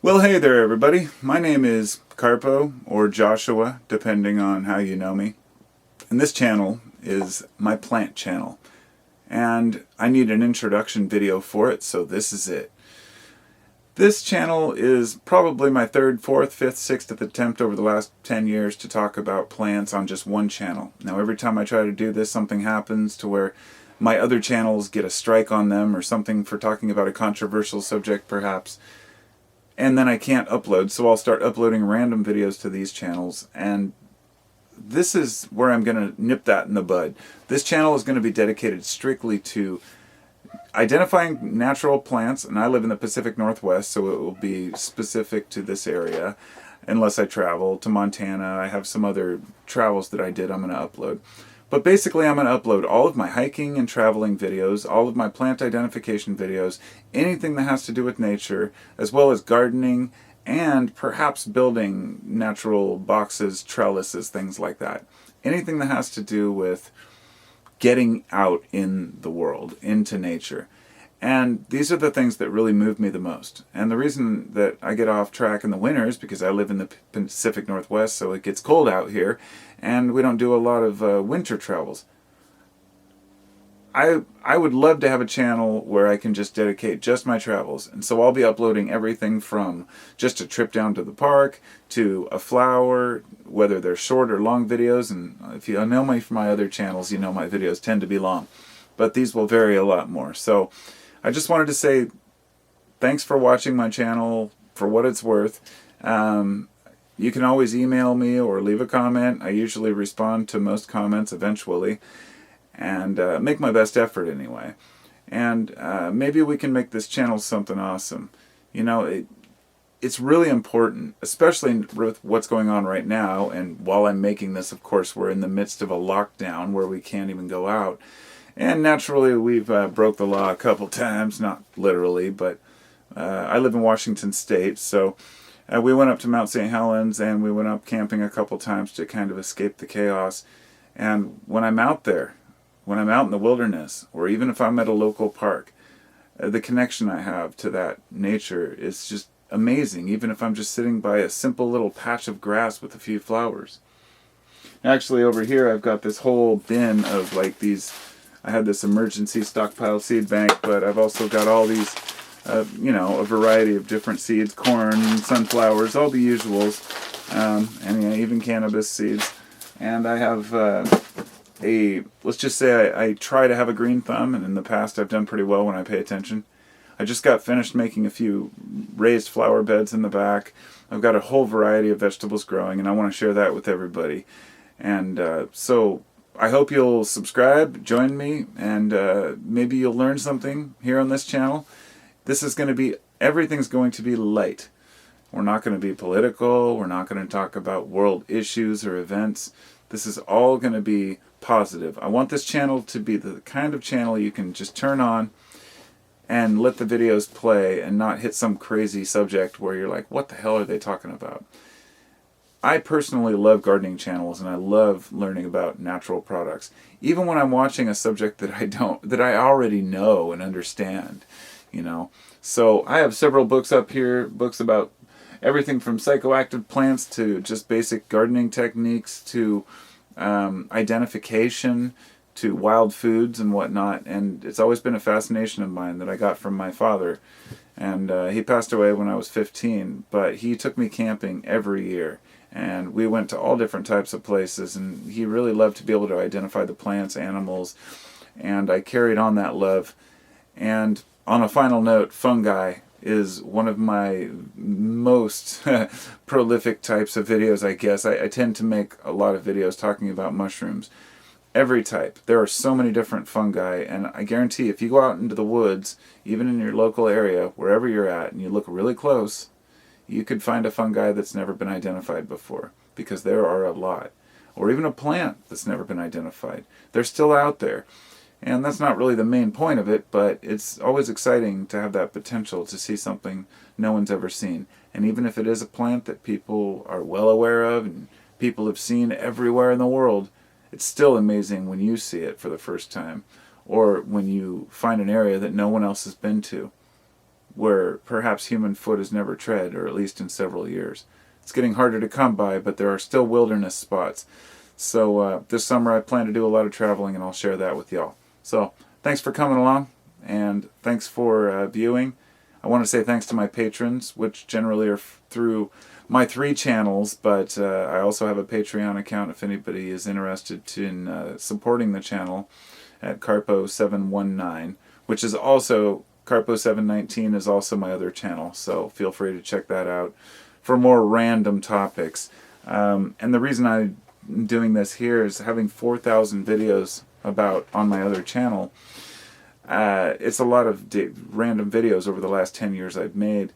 Well, hey there, everybody. My name is Carpo, or Joshua, depending on how you know me. And this channel is my plant channel. And I need an introduction video for it, so this is it. This channel is probably my third, fourth, fifth, sixth attempt over the last 10 years to talk about plants on just one channel. Now, every time I try to do this, something happens to where my other channels get a strike on them or something for talking about a controversial subject, perhaps. And then I can't upload, so I'll start uploading random videos to these channels, and this is where I'm going to nip that in the bud. This channel is going to be dedicated strictly to identifying natural plants, and I live in the Pacific Northwest, so it will be specific to this area, unless I travel to Montana. I have some other travels that I did I'm going to upload. But basically, I'm going to upload all of my hiking and traveling videos, all of my plant identification videos, anything that has to do with nature, as well as gardening, and perhaps building natural boxes, trellises, things like that. Anything that has to do with getting out in the world, into nature. And these are the things that really move me the most. And the reason that I get off track in the winter is because I live in the Pacific Northwest, so it gets cold out here, and we don't do a lot of winter travels. I would love to have a channel where I can just dedicate just my travels. And so I'll be uploading everything from just a trip down to the park to a flower, whether they're short or long videos. And if you know me from my other channels, you know my videos tend to be long. But these will vary a lot more. So I just wanted to say thanks for watching my channel for what it's worth. You can always email me or leave a comment. I usually respond to most comments eventually, and make my best effort anyway. And maybe we can make this channel something awesome. You know, it's really important, especially with what's going on right now. And while I'm making this, of course, we're in the midst of a lockdown where we can't even go out. And naturally, we've broke the law a couple times, not literally, but I live in Washington State, so we went up to Mount St. Helens, and we went up camping a couple times to kind of escape the chaos. And when I'm out there, when I'm out in the wilderness, or even if I'm at a local park, the connection I have to that nature is just amazing, even if I'm just sitting by a simple little patch of grass with a few flowers. Actually, over here I've got this whole bin of like these. I had this emergency stockpile seed bank, but I've also got all these, you know, a variety of different seeds, corn, sunflowers, all the usuals, and even cannabis seeds. And I have let's just say I try to have a green thumb, and in the past I've done pretty well when I pay attention. I just got finished making a few raised flower beds in the back. I've got a whole variety of vegetables growing, and I want to share that with everybody. And so I hope you'll subscribe, join me, and maybe you'll learn something here on this channel. This is going to be, everything's going to be light. We're not going to be political. We're not going to talk about world issues or events. This is all going to be positive. I want this channel to be the kind of channel you can just turn on and let the videos play and not hit some crazy subject where you're like, what the hell are they talking about? I personally love gardening channels, and I love learning about natural products, even when I'm watching a subject that I already know and understand, you know. So I have several books up here, books about everything from psychoactive plants to just basic gardening techniques to identification to wild foods and whatnot. And it's always been a fascination of mine that I got from my father. And he passed away when I was 15, but he took me camping every year. And we went to all different types of places, and he really loved to be able to identify the plants, animals, and I carried on that love. And on a final note, fungi is one of my most prolific types of videos, I guess. I tend to make a lot of videos talking about mushrooms. Every type. There are so many different fungi, and I guarantee if you go out into the woods, even in your local area, wherever you're at, and you look really close, you could find a fungi that's never been identified before, because there are a lot. Or even a plant that's never been identified. They're still out there. And that's not really the main point of it, but it's always exciting to have that potential to see something no one's ever seen. And even if it is a plant that people are well aware of and people have seen everywhere in the world, it's still amazing when you see it for the first time, or when you find an area that no one else has been to. where perhaps human foot has never tread, or at least in several years. It's getting harder to come by, but there are still wilderness spots. So this summer I plan to do a lot of traveling, and I'll share that with y'all. So thanks for coming along, and thanks for viewing. I want to say thanks to my patrons, which generally are through my 3 channels, but I also have a Patreon account if anybody is interested in supporting the channel at Carpo 719, which is also, Carpo 719 is also my other channel, so feel free to check that out for more random topics. And the reason I'm doing this here is having 4,000 videos on my other channel. It's a lot of random videos over the last 10 years I've made.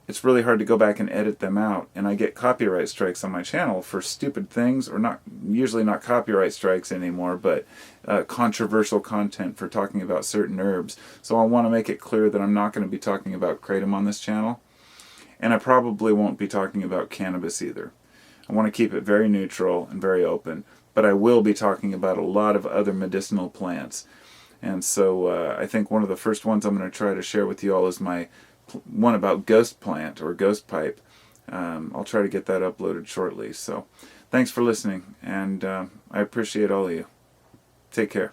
It's really hard to go back and edit them out, and I get copyright strikes on my channel for stupid things, or not, usually not copyright strikes anymore, but controversial content for talking about certain herbs. So I want to make it clear that I'm not going to be talking about kratom on this channel, and I probably won't be talking about cannabis either. I want to keep it very neutral and very open, but I will be talking about a lot of other medicinal plants. And so I think one of the first ones I'm going to try to share with you all is my one about ghost plant or ghost pipe. I'll try to get that uploaded shortly. So thanks for listening, and I appreciate all of you. Take care.